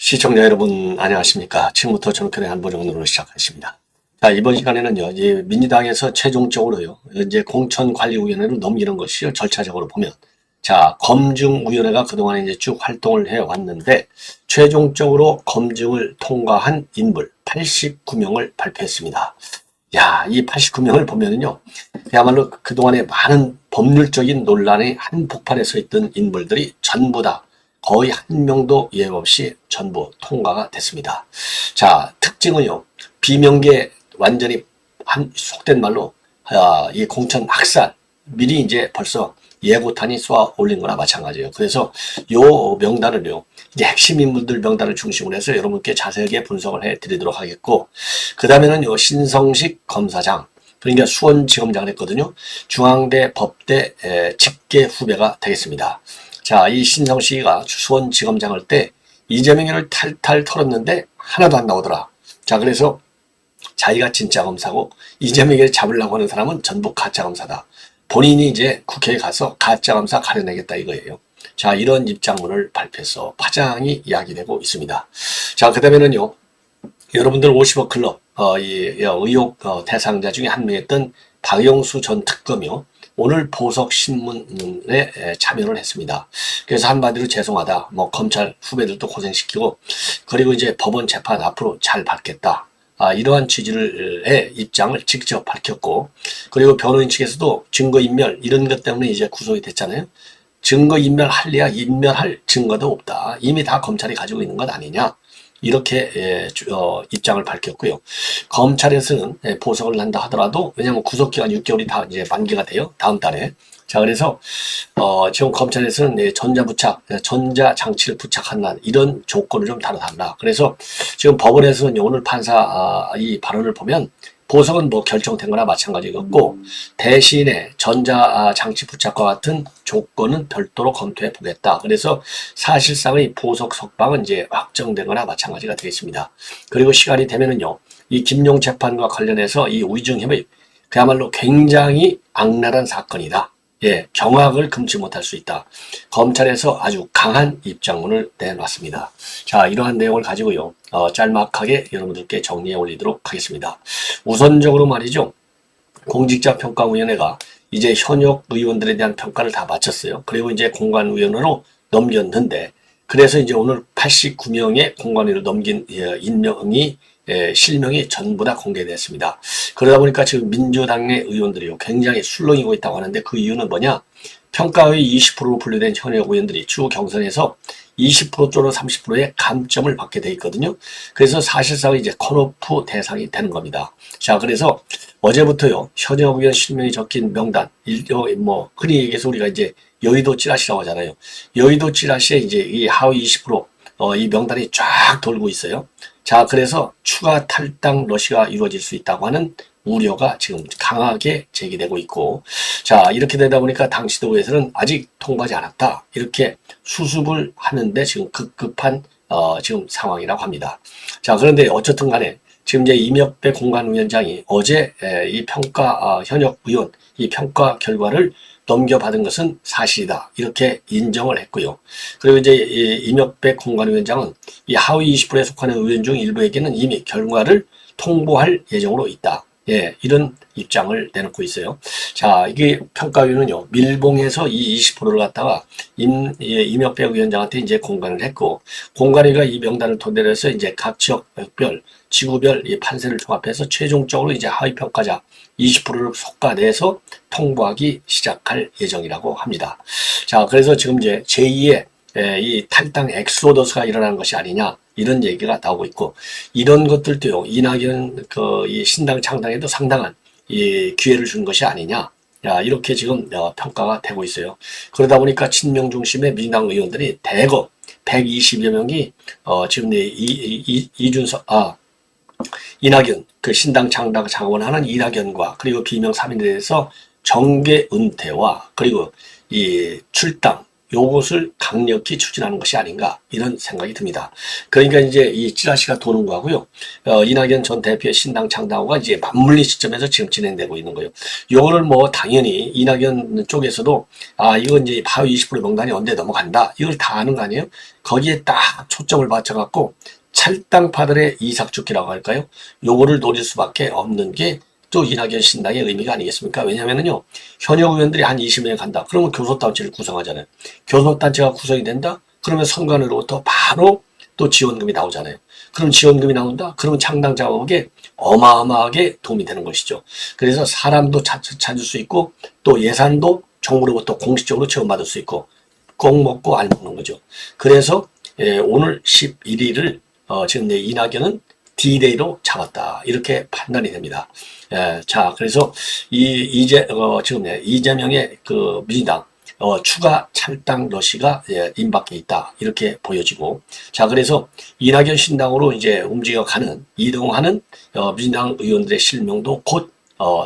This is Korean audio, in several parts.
시청자 여러분 안녕하십니까. 지금부터 정권의 안보정론으로 시작하겠습니다. 자, 이번 시간에는요, 이제 민주당에서 최종적으로요, 이제 공천관리위원회로 넘기는 것이 절차적으로 보면, 자, 검증위원회가 그동안 이제 쭉 활동을 해 왔는데, 최종적으로 검증을 통과한 인물 89명을 발표했습니다. 야, 이 89명을 보면은요, 그야말로 그동안에 많은 법률적인 논란의 한복판에 서 있던 인물들이 전부 다 거의 한 명도 예외 없이 전부 통과가 됐습니다. 자, 특징은요, 비명계 완전히 속된 말로, 이 공천 학살, 미리 이제 벌써 예고탄이 쏘아 올린 거나 마찬가지예요. 그래서 요 명단을요, 이제 핵심 인물들 명단을 중심으로 해서 여러분께 자세하게 분석을 해 드리도록 하겠고, 그 다음에는 요 신성식 검사장, 그러니까 수원지검장을 했거든요. 중앙대 법대 직계 후배가 되겠습니다. 자, 이 신성식이가 수원지검장 할 때 이재명을 탈탈 털었는데 하나도 안 나오더라. 자, 그래서 자기가 진짜 검사고 이재명을 잡으려고 하는 사람은 전부 가짜 검사다. 본인이 이제 국회에 가서 가짜 검사 가려내겠다 이거예요. 자, 이런 입장문을 발표해서 파장이 야기되고 있습니다. 자, 그 다음에는요, 여러분들 50억 클럽, 이 의혹 대상자 중에 한 명이었던 박영수 전 특검이요, 오늘 보석신문에 참여를 했습니다. 그래서 한마디로 죄송하다, 뭐 검찰 후배들도 고생시키고, 그리고 이제 법원 재판 앞으로 잘 받겠다. 이러한 취지의 입장을 직접 밝혔고, 그리고 변호인 측에서도 증거인멸 이런 것 때문에 이제 구속이 됐잖아요. 증거인멸할래야 인멸할 증거도 없다. 이미 다 검찰이 가지고 있는 것 아니냐. 이렇게 입장을 밝혔고요. 검찰에서는 보석을 난다 하더라도, 왜냐하면 구속기간 6개월이 다 이제 만기가 돼요. 다음 달에. 자, 그래서 지금 검찰에서는 전자장치를 부착한다는 이런 조건을 좀 다뤄달라. 그래서 지금 법원에서는 오늘 판사 이 발언을 보면 보석은 뭐 결정된 거나 마찬가지였고, 대신에 전자장치 부착과 같은 조건은 별도로 검토해 보겠다. 그래서 사실상의 보석 석방은 이제 확정된 거나 마찬가지가 되겠습니다. 그리고 시간이 되면은요, 이 김용 재판과 관련해서 이 위증혐의 그야말로 굉장히 악랄한 사건이다. 예, 경악을 금치 못할 수 있다. 검찰에서 아주 강한 입장문을 내놨습니다. 자, 이러한 내용을 가지고요, 짤막하게 여러분들께 정리해 올리도록 하겠습니다. 우선적으로 말이죠, 공직자평가위원회가 이제 현역 의원들에 대한 평가를 다 마쳤어요. 그리고 이제 공관위원회로 넘겼는데, 그래서 이제 오늘 89명의 공관위로 넘긴 인명이 실명이 전부 다 공개됐습니다. 그러다 보니까 지금 민주당의 의원들이요, 굉장히 술렁이고 있다고 하는데, 그 이유는 뭐냐? 평가의 20%로 분류된 현역 의원들이 추후 경선에서 20% 또는 30%의 감점을 받게 돼 있거든요. 그래서 사실상 이제 컷오프 대상이 되는 겁니다. 자, 그래서 어제부터요, 현역 의원 실명이 적힌 명단, 뭐 흔히 얘기해서 우리가 이제 여의도 찌라시라고 하잖아요. 여의도 찌라시에 이제 이 하위 20%, 이 명단이 쫙 돌고 있어요. 자, 그래서 추가 탈당 러시가 이루어질 수 있다고 하는 우려가 지금 강하게 제기되고 있고, 자, 이렇게 되다 보니까 당 지도부에서는 아직 통과하지 않았다, 이렇게 수습을 하는데 지금 급급한 지금 상황이라고 합니다. 자, 그런데 어쨌든 간에 지금 이제 이명배 공관위원장이 어제 이 평가 현역 의원 이 평가 결과를 넘겨받은 것은 사실이다, 이렇게 인정을 했고요. 그리고 이제 이명배 공관위원장은 이 하위 20%에 속하는 의원 중 일부에게는 이미 결과를 통보할 예정으로 있다. 예, 이런 입장을 내놓고 있어요. 자, 이게 평가위원은요, 밀봉해서 이 20%를 갖다가 이명배 위원장한테 이제 공관을 했고, 공관위가 이 명단을 토대로 해서 이제 각 지역별, 지구별 이 판세를 종합해서 최종적으로 이제 하위 평가자 20%를 솎아내서 통보하기 시작할 예정이라고 합니다. 자, 그래서 지금 이제 제2의 이 탈당 엑소더스가 일어나는 것이 아니냐, 이런 얘기가 나오고 있고, 이런 것들도요, 이낙연 이 신당 창당에도 상당한 이 기회를 준 것이 아니냐, 이렇게 지금 평가가 되고 있어요. 그러다 보니까 친명 중심의 민주당 의원들이 대거 120여 명이 지금 이낙연 그 신당 창당 자원하는 이낙연과 그리고 비명 3인에 대해서 정계 은퇴와 그리고 이 출당 요것을 강력히 추진하는 것이 아닌가 이런 생각이 듭니다. 그러니까 이제 이 찌라시가 도는 거고요. 이낙연 전 대표의 신당 창당호가 이제 맞물린 시점에서 지금 진행되고 있는 거예요. 요거를 뭐 당연히 이낙연 쪽에서도 이건 이제 하위 20% 명단이 언제 넘어간다 이걸 다 아는 거 아니에요? 거기에 딱 초점을 맞춰갖고 찰당파들의 이삭죽기라고 할까요? 요거를 노릴 수밖에 없는 게 또 이낙연 신당의 의미가 아니겠습니까? 왜냐면은요, 현역 의원들이 한 20명 간다. 그러면 교섭단체를 구성하잖아요. 교섭단체가 구성이 된다? 그러면 선관위로부터 바로 또 지원금이 나오잖아요. 그럼 지원금이 나온다? 그러면 창당 작업에 어마어마하게 도움이 되는 것이죠. 그래서 사람도 찾을 수 있고 또 예산도 정부로부터 공식적으로 지원받을 수 있고 꼭 먹고 알 먹는 거죠. 그래서 오늘 11일을 지금 이낙연은 D-Day로 잡았다. 이렇게 판단이 됩니다. 자, 그래서 지금 이재명의 그 민주당 추가 찰당 러시가 임박해 있다. 이렇게 보여지고. 자, 그래서 이낙연 신당으로 이제 움직여가는, 이동하는 민주당 의원들의 실명도 곧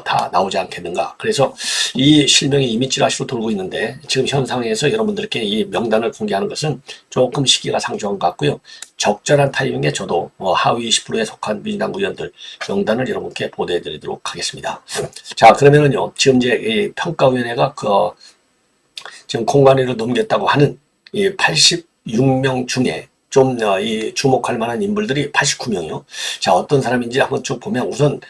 다 나오지 않겠는가. 그래서 이 실명이 이미 찌라시로 돌고 있는데 지금 현 상황에서 여러분들께 이 명단을 공개하는 것은 조금 시기가 상조한 것 같고요. 적절한 타이밍에 저도 하위 20%에 속한 민주당 의원들 명단을 여러분께 보도해 드리도록 하겠습니다. 자, 그러면은요, 지금 이제 이 평가위원회가 지금 공관위로 넘겼다고 하는 이 86명 중에 좀 이 주목할 만한 인물들이 89명이요. 자, 어떤 사람인지 한번 쭉 보면 우선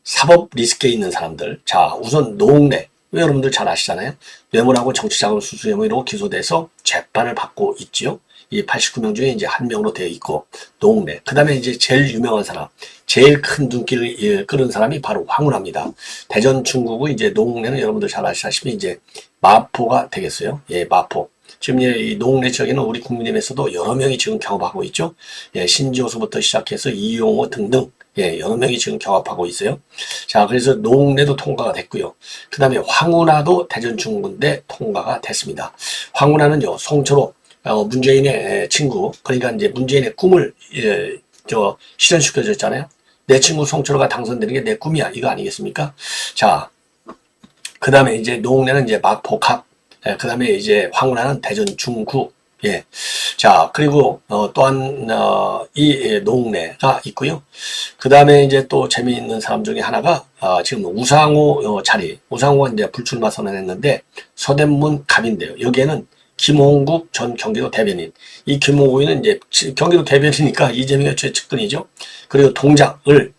사법 리스크에 있는 사람들. 자, 우선 노웅래. 여러분들 잘 아시잖아요. 뇌물하고 정치자금 수수 혐의로 기소돼서 재판을 받고 있지요. 이 89명 중에 이제 한 명으로 되어 있고, 노웅래. 그 다음에 이제 제일 유명한 사람, 제일 큰 눈길을 끌은 사람이 바로 황운하입니다. 대전 중구구 이제 노웅래는 여러분들 잘 아시다시피 이제 마포가 되겠어요. 예, 마포. 지금 이 노웅래 지역에는 우리 국민의힘에서도 여러 명이 지금 경합하고 있죠. 예, 신지호수부터 시작해서 이용호 등등. 예, 여러 명이 지금 경합하고 있어요. 자, 그래서 노웅래도 통과가 됐고요. 그 다음에 황운하도 대전 중구인데 통과가 됐습니다. 황운하는요, 송철호, 문재인의 친구, 그러니까 이제 문재인의 꿈을, 실현시켜줬잖아요. 내 친구 송철호가 당선되는 게 내 꿈이야. 이거 아니겠습니까? 자, 그 다음에 이제 노웅래는 이제 마포갑, 그 다음에 이제 황운하는 대전 중구, 예. 자, 그리고, 또한, 이 노웅래가 있고요. 그 다음에 이제 또 재미있는 사람 중에 하나가, 지금 우상호 자리, 우상호가 이제 불출마 선언했는데, 서대문 갑인데요. 여기에는 김홍국 전 경기도 대변인. 이 김홍국은 이제 경기도 대변인이니까 이재명의 최측근이죠. 그리고 동작을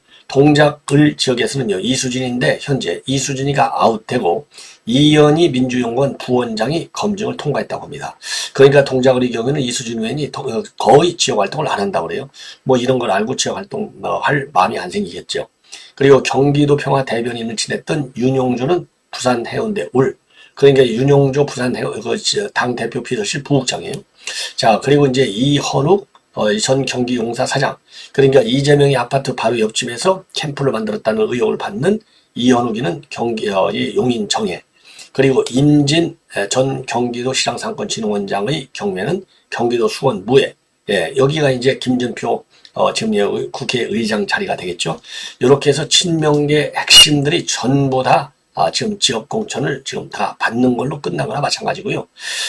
지역에서는요, 이수진인데, 현재 이수진이가 아웃되고, 이현희 민주연구원 부원장이 검증을 통과했다고 합니다. 그러니까 동작을의 경우에는 이수진 의원이 거의 지역 활동을 안 한다고 그래요. 뭐 이런 걸 알고 지역 활동 할 마음이 안 생기겠죠. 그리고 경기도 평화 대변인을 지냈던 윤용조는 부산 해운대 올. 그러니까 윤용조 부산 당 대표 비서실 부국장이에요. 자, 그리고 이제 이헌욱 전 경기용사 사장. 그러니까 이재명의 아파트 바로 옆집에서 캠프를 만들었다는 의혹을 받는 이현욱이는 용인 정해. 그리고 임진 전 경기도 시장상권진흥원장의 경매는 경기도 수원 무해. 예, 여기가 이제 김준표 지금 국회의장 자리가 되겠죠. 이렇게 해서 친명계 핵심들이 전부 다 지금 지역 공천을 지금 다 받는 걸로 끝나거나 마찬가지고요.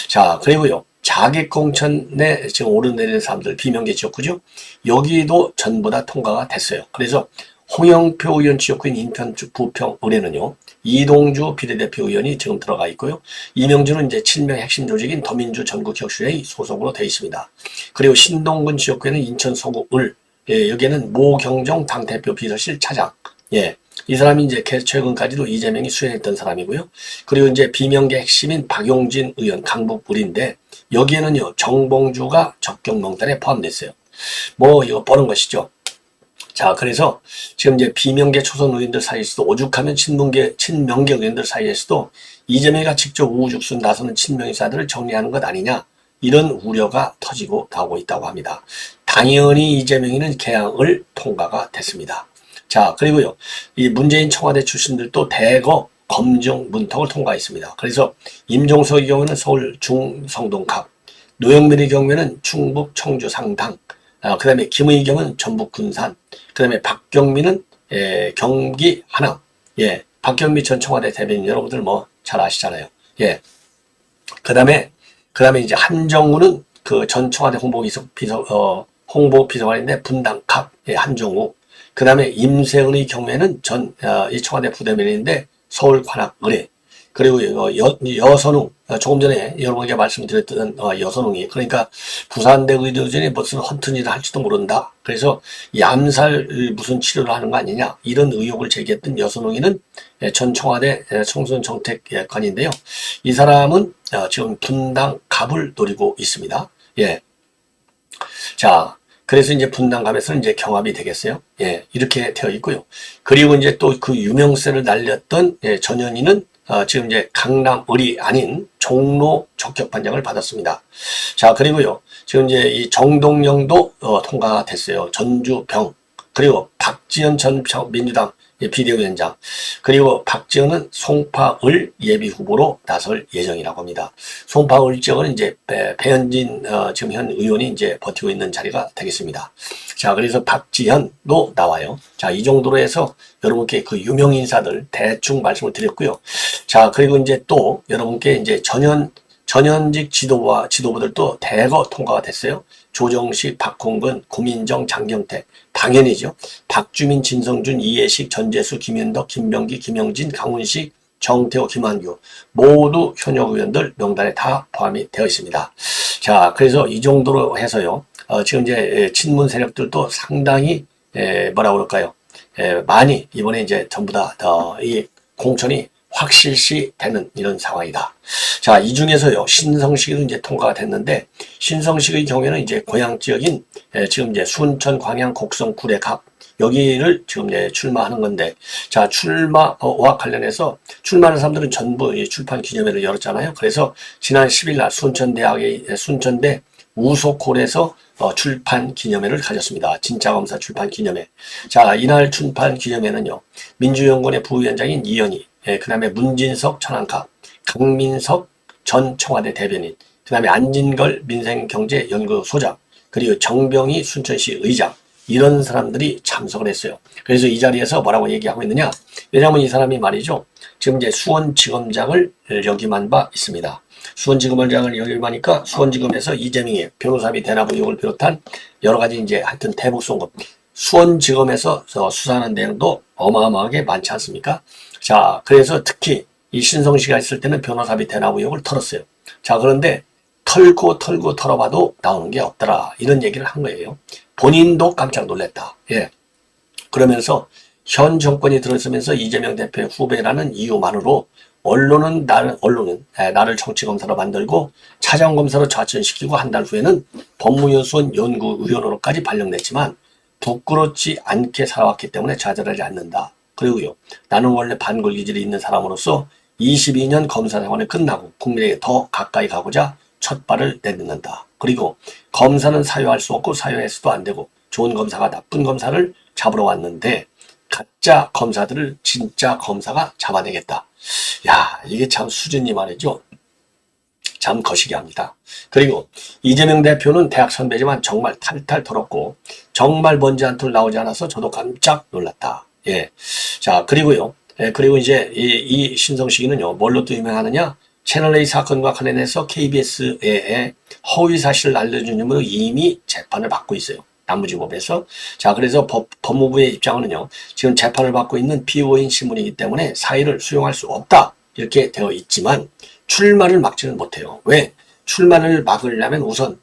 자, 그리고요. 자객 공천에 지금 오르내리는 사람들 비명계 지역구죠. 여기도 전부 다 통과가 됐어요. 그래서 홍영표 의원 지역구인 인천 부평 의뢰는요. 이동주 비례대표 의원이 지금 들어가 있고요. 이명주는 이제 친명 핵심 조직인 더민주 전국혁신회의 소속으로 되어 있습니다. 그리고 신동근 지역구에는 인천 서구 을, 예, 여기에는 모경정 당대표 비서실 차장, 예, 이 사람이 이제 최근까지도 이재명이 수행했던 사람이고요. 그리고 이제 비명계 핵심인 박용진 의원 강북 을인데 여기에는요 정봉주가 적격 명단에 포함됐어요. 뭐 이거 뻔한 것이죠. 자, 그래서 지금 이제 비명계 초선 의원들 사이에서도 오죽하면 친명계 의원들 사이에서도 이재명이가 직접 우후죽순 나서는 친명의사들을 정리하는 것 아니냐 이런 우려가 터지고 나오고 있다고 합니다. 당연히 이재명이는 개항을 통과가 됐습니다. 자, 그리고요 이 문재인 청와대 출신들도 대거 검정 문턱을 통과했습니다. 그래서 임종석의 경우는 서울 중성동갑, 노영민의 경우에는 충북 청주 상당, 그 다음에 김의경은 전북 군산, 그 다음에 박경민은 경기 하남, 예, 박경미 전 청와대 대변인 여러분들 뭐 잘 아시잖아요. 예, 그 다음에 그 다음에 이제 한정우는 그 전 청와대 홍보비서관인데 분당 갑, 예, 한정우. 그 다음에 임세은의 경우에는 이 청와대 부대변인인데 서울 관악 의뢰. 그리고 여선웅, 조금 전에 여러분에게 말씀드렸던 여선웅이, 그러니까 부산대 의료진이 무슨 허튼 일을 할지도 모른다. 그래서 이 암살 무슨 치료를 하는 거 아니냐, 이런 의혹을 제기했던 여선웅이는 전 청와대 청소년 정책관인데요. 이 사람은 지금 분당 갑을 노리고 있습니다. 예. 자, 그래서 이제 분당갑에서는 이제 경합이 되겠어요. 예, 이렇게 되어 있고요. 그리고 이제 또 그 유명세를 날렸던 전현희는 지금 이제 강남을이 아닌 종로 적격반장을 받았습니다. 자, 그리고요. 지금 이제 이 정동영도 통과가 됐어요. 전주병. 그리고 박지원 전 민주당 비대위원장. 그리고 박지원은 송파을 예비후보로 나설 예정이라고 합니다. 송파을 지역은 이제 배현진 지금 현 의원이 이제 버티고 있는 자리가 되겠습니다. 자, 그래서 박지현도 나와요. 자, 이 정도로 해서 여러분께 그 유명 인사들 대충 말씀을 드렸고요. 자, 그리고 이제 또 여러분께 이제 전현직 지도부들도 대거 통과가 됐어요. 조정식, 박홍근, 고민정, 장경태, 당연히죠. 박주민, 진성준, 이해식, 전재수, 김윤덕, 김병기, 김영진, 강훈식, 정태호, 김한규 모두 현역 의원들 명단에 다 포함이 되어 있습니다. 자, 그래서 이 정도로 해서요. 지금 이제 친문 세력들도 상당히 뭐라 그럴까요? 많이 이번에 이제 전부 다 이 공천이 확실시 되는 이런 상황이다. 자, 이 중에서요, 신성식이 이제 통과가 됐는데, 신성식의 경우에는 이제 고향 지역인, 지금 이제 순천, 광양, 곡성, 구례, 갑, 여기를 지금 이제 출마하는 건데, 자, 출마와 관련해서 출마하는 사람들은 전부 출판 기념회를 열었잖아요. 그래서 지난 10일 날 순천대 우소콜에서 출판 기념회를 가졌습니다. 진짜검사 출판 기념회. 자, 이날 출판 기념회는요, 민주연구원의 부위원장인 이현희, 그 다음에 문진석 천안갑, 강민석 전 청와대 대변인, 그 다음에 안진걸 민생경제연구소장, 그리고 정병희 순천시 의장, 이런 사람들이 참석을 했어요. 그래서 이 자리에서 뭐라고 얘기하고 있느냐? 왜냐하면 이 사람이 말이죠, 지금 이제 수원지검장을 역임한 바 있습니다. 수원지검장을 역임하니까 수원지검에서 이재명의 변호사비 대납 의혹을 비롯한 여러 가지 이제 하여튼 대북 송금, 수원지검에서 수사하는 내용도 어마어마하게 많지 않습니까? 자, 그래서 특히 이 신성씨가 있을 때는 변호사비 대납 의혹을 털었어요. 자, 그런데 털고 털어봐도 나오는 게 없더라, 이런 얘기를 한 거예요. 본인도 깜짝 놀랐다. 예. 그러면서 현 정권이 들어서면서 이재명 대표의 후배라는 이유만으로 언론은 나를 정치검사로 만들고 차장검사로 좌천시키고 한 달 후에는 법무연수원 연구위원으로까지 발령냈지만 부끄럽지 않게 살아왔기 때문에 좌절하지 않는다. 그리고요, 나는 원래 반골 기질이 있는 사람으로서 22년 검사 생활이 끝나고 국민에게 더 가까이 가고자 첫 발을 내딛는다. 그리고 검사는 사유할 수 없고 사유해서도 안 되고 좋은 검사가 나쁜 검사를 잡으러 왔는데 가짜 검사들을 진짜 검사가 잡아내겠다. 야, 이게 참 수준이 말이죠. 참 거시기 합니다. 그리고 이재명 대표는 대학 선배지만 정말 탈탈 털었고 정말 먼지 한 톨 나오지 않아서 저도 깜짝 놀랐다. 예. 자, 그리고요. 그리고 이제 이 신성식이는요, 뭘로 또 유명하느냐? 채널A 사건과 관련해서 KBS에 허위 사실을 알려준 혐의로 이미 재판을 받고 있어요. 남부지법에서. 자, 그래서 법무부의 입장은요, 지금 재판을 받고 있는 피고인 신문이기 때문에 사의를 수용할 수 없다, 이렇게 되어 있지만 출마를 막지는 못해요. 왜? 출마를 막으려면 우선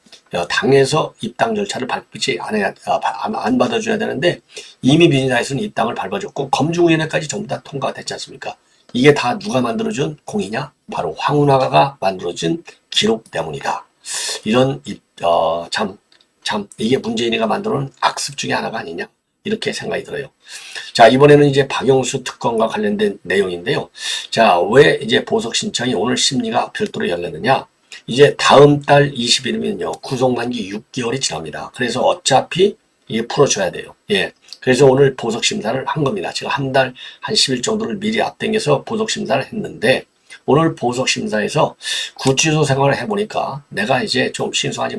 당에서 입당 절차를 밟지 안 받아줘야 되는데 이미 민주당에서는 입당을 밟아줬고 검증위원회까지 전부 다 통과가 됐지 않습니까? 이게 다 누가 만들어준 공이냐? 바로 황운하가 만들어준 기록 때문이다. 이런 이게 문재인이가 만들어놓은 악습 중에 하나가 아니냐, 이렇게 생각이 들어요. 자, 이번에는 이제 박영수 특검과 관련된 내용인데요. 자, 왜 이제 보석 신청이 오늘 심리가 별도로 열렸느냐? 이제 다음 달 20일이면요, 구속만기 6개월이 지납니다. 그래서 어차피 이게 풀어줘야 돼요. 예. 그래서 오늘 보석 심사를 한 겁니다. 제가 한 10일 정도를 미리 앞당겨서 보석 심사를 했는데, 오늘 보석 심사에서 구치소 생활을 해보니까 내가 이제 좀 신중하지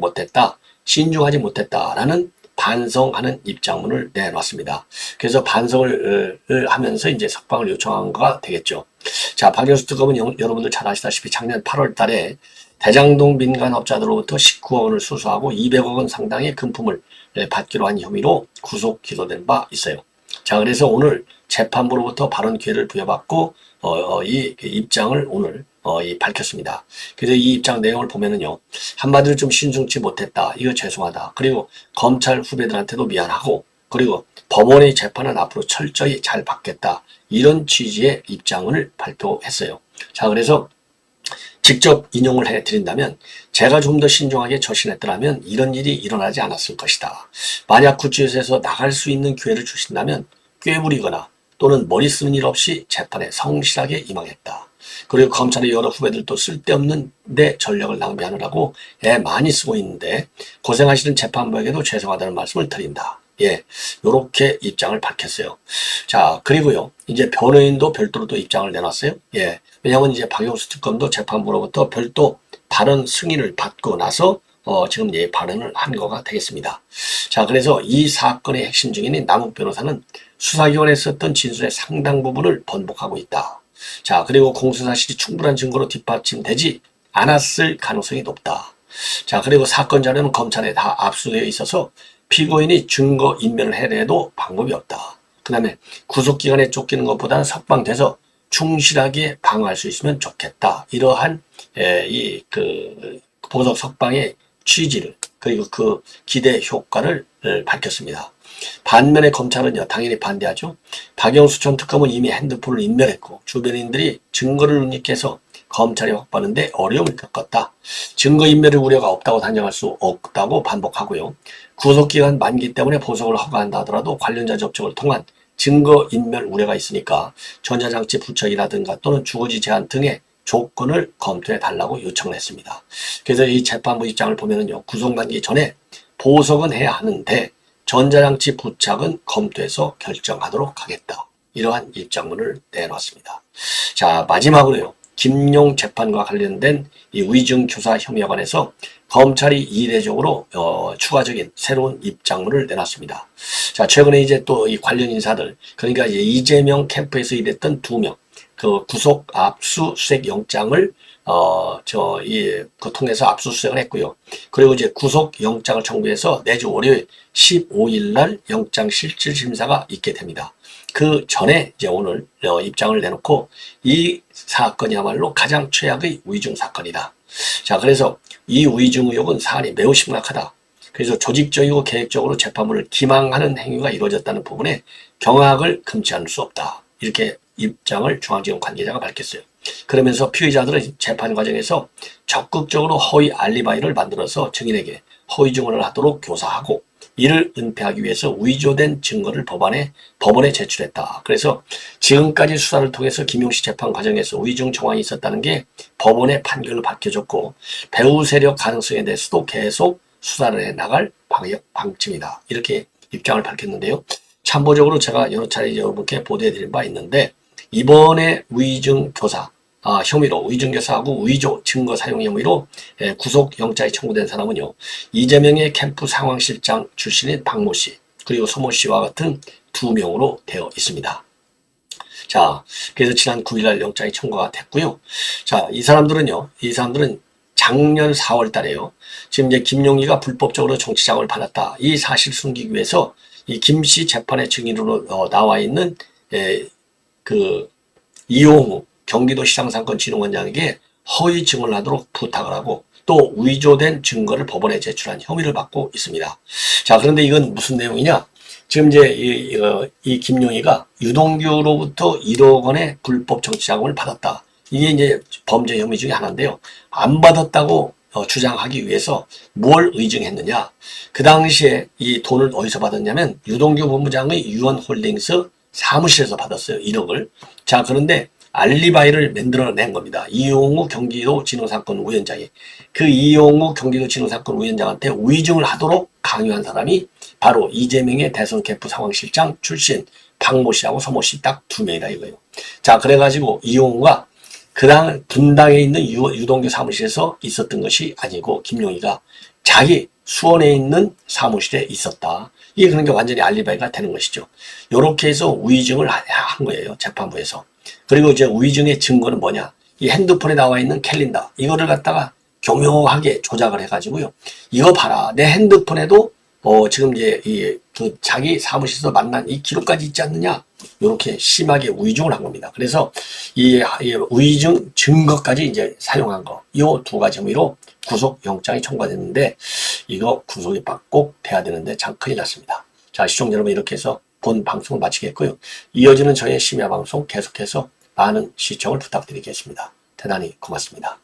못했다라는 반성하는 입장문을 내놨습니다. 그래서 반성을 하면서 이제 석방을 요청한 거가 되겠죠. 자, 박영수 특검은 여러분들 잘 아시다시피 작년 8월 달에 대장동 민간업자들로부터 19억 원을 수수하고 200억 원 상당의 금품을 받기로 한 혐의로 구속 기소된 바 있어요. 자, 그래서 오늘 재판부로부터 발언 기회를 부여받고 이 입장을 오늘 밝혔습니다. 그래서 이 입장 내용을 보면은요, 한마디로 좀 신중치 못했다. 이거 죄송하다. 그리고 검찰 후배들한테도 미안하고, 그리고 법원의 재판은 앞으로 철저히 잘 받겠다. 이런 취지의 입장을 발표했어요. 자, 그래서 직접 인용을 해드린다면 제가 좀 더 신중하게 처신했더라면 이런 일이 일어나지 않았을 것이다. 만약 구치소에서 나갈 수 있는 기회를 주신다면 꾀부리거나 또는 머리 쓰는 일 없이 재판에 성실하게 임하겠다. 그리고 검찰의 여러 후배들도 쓸데없는 데 전력을 낭비하느라고 애 많이 쓰고 있는데 고생하시는 재판부에게도 죄송하다는 말씀을 드린다. 예, 요렇게 입장을 밝혔어요. 자, 그리고요, 이제 변호인도 별도로 또 입장을 내놨어요. 예, 왜냐하면 이제 박영수 특검도 재판부로부터 별도 발언 승인을 받고 나서 지금 예, 발언을 한 거가 되겠습니다. 자, 그래서 이 사건의 핵심 증인인 남욱 변호사는 수사기관에 썼던 진술의 상당 부분을 번복하고 있다. 자, 그리고 공소사실이 충분한 증거로 뒷받침되지 않았을 가능성이 높다. 자, 그리고 사건 자료는 검찰에 다 압수되어 있어서 피고인이 증거 인멸을 해내도 방법이 없다. 그 다음에 구속기간에 쫓기는 것보다는 석방돼서 충실하게 방어할 수 있으면 좋겠다. 이러한 보석 석방의 취지를 그리고 그 기대 효과를 밝혔습니다. 반면에 검찰은요, 당연히 반대하죠. 박영수 전 특검은 이미 핸드폰을 인멸했고 주변인들이 증거를 은닉해서 검찰이 확보하는데 어려움을 겪었다. 증거인멸의 우려가 없다고 단정할 수 없다고 반복하고요. 구속기간 만기 때문에 보석을 허가한다 하더라도 관련자 접촉을 통한 증거인멸 우려가 있으니까 전자장치 부착이라든가 또는 주거지 제한 등의 조건을 검토해 달라고 요청을 했습니다. 그래서 이 재판부 입장을 보면은요, 구속 만기 전에 보석은 해야 하는데 전자장치 부착은 검토해서 결정하도록 하겠다. 이러한 입장문을 내놨습니다. 자, 마지막으로요, 김용 재판과 관련된 이 위증교사 혐의에 관해서 검찰이 이례적으로 추가적인 새로운 입장문을 내놨습니다. 자, 최근에 이제 또 이 관련 인사들, 그러니까 이제 이재명 캠프에서 일했던 2명, 그 구속 압수수색 영장을 통해서 압수수색을 했고요. 그리고 이제 구속 영장을 청구해서 내주 월요일 15일 날 영장 실질 심사가 있게 됩니다. 그 전에 이제 오늘 입장을 내놓고 이 사건이야말로 가장 최악의 위증 사건이다. 자, 그래서 이 위증 의혹은 사안이 매우 심각하다. 그래서 조직적이고 계획적으로 재판부를 기망하는 행위가 이루어졌다는 부분에 경악을 금치 않을 수 없다. 이렇게 입장을 중앙지검 관계자가 밝혔어요. 그러면서 피의자들은 재판 과정에서 적극적으로 허위 알리바이를 만들어서 증인에게 허위 증언을 하도록 교사하고 이를 은폐하기 위해서 위조된 증거를 법원에 제출했다. 그래서 지금까지 수사를 통해서 김용씨 재판 과정에서 위증 정황이 있었다는 게 법원의 판결로 밝혀졌고 배후 세력 가능성에 대해서도 계속 수사를 해나갈 방침이다. 이렇게 입장을 밝혔는데요. 참고적으로 제가 여러 차례 여러분께 보도해드린 바 있는데 이번에 위증교사 혐의로 위증교사하고 위조 증거 사용 혐의로 구속영장이 청구된 사람은요, 이재명의 캠프 상황실장 출신인 박모 씨 그리고 소모 씨와 같은 2명으로 되어 있습니다. 자, 그래서 지난 9일날 영장이 청구가 됐고요. 자, 이 사람들은 작년 4월 달에요. 지금 이제 김용희가 불법적으로 정치자금을 받았다. 이 사실 숨기기 위해서 이 김씨 재판의 증인으로 나와 있는 이용우 경기도시장상권진흥원장에게 허위 증언을 하도록 부탁을 하고 또 위조된 증거를 법원에 제출한 혐의를 받고 있습니다. 자, 그런데 이건 무슨 내용이냐? 지금 이제 이 김용희가 유동규로부터 1억 원의 불법 정치자금을 받았다. 이게 이제 범죄 혐의 중에 하나인데요. 안 받았다고 주장하기 위해서 뭘 의증했느냐? 그 당시에 이 돈을 어디서 받았냐면 유동규 본부장의 유언홀딩스 사무실에서 받았어요. 1억을. 자, 그런데 알리바이를 만들어낸 겁니다. 이용우 경기도진흥사건위원장이. 그 이용우 경기도진흥사건위원장한테 위증을 하도록 강요한 사람이 바로 이재명의 대선 캠프 상황실장 출신 박모 씨하고 소모 씨 딱 2명이다 이거예요. 자, 그래가지고 이용우가 분당에 있는 유동규 사무실에서 있었던 것이 아니고 김용희가 자기 수원에 있는 사무실에 있었다. 이게 그런 게 완전히 알리바이가 되는 것이죠. 이렇게 해서 위증을 한 거예요. 재판부에서. 그리고 이제 위증의 증거는 뭐냐? 이 핸드폰에 나와 있는 캘린더. 이거를 갖다가 교묘하게 조작을 해가지고요. 이거 봐라. 내 핸드폰에도 지금 이제 그 자기 사무실에서 만난 이 기록까지 있지 않느냐? 이렇게 심하게 위증을 한 겁니다. 그래서 이 위증 증거까지 이제 사용한 거, 이 두 가지 혐의로 구속영장이 청구됐는데 이거 구속이 꼭 돼야 되는데 참 큰일 났습니다. 자, 시청자 여러분 이렇게 해서 본 방송을 마치겠고요. 이어지는 저의 심야 방송 계속해서 많은 시청을 부탁드리겠습니다. 대단히 고맙습니다.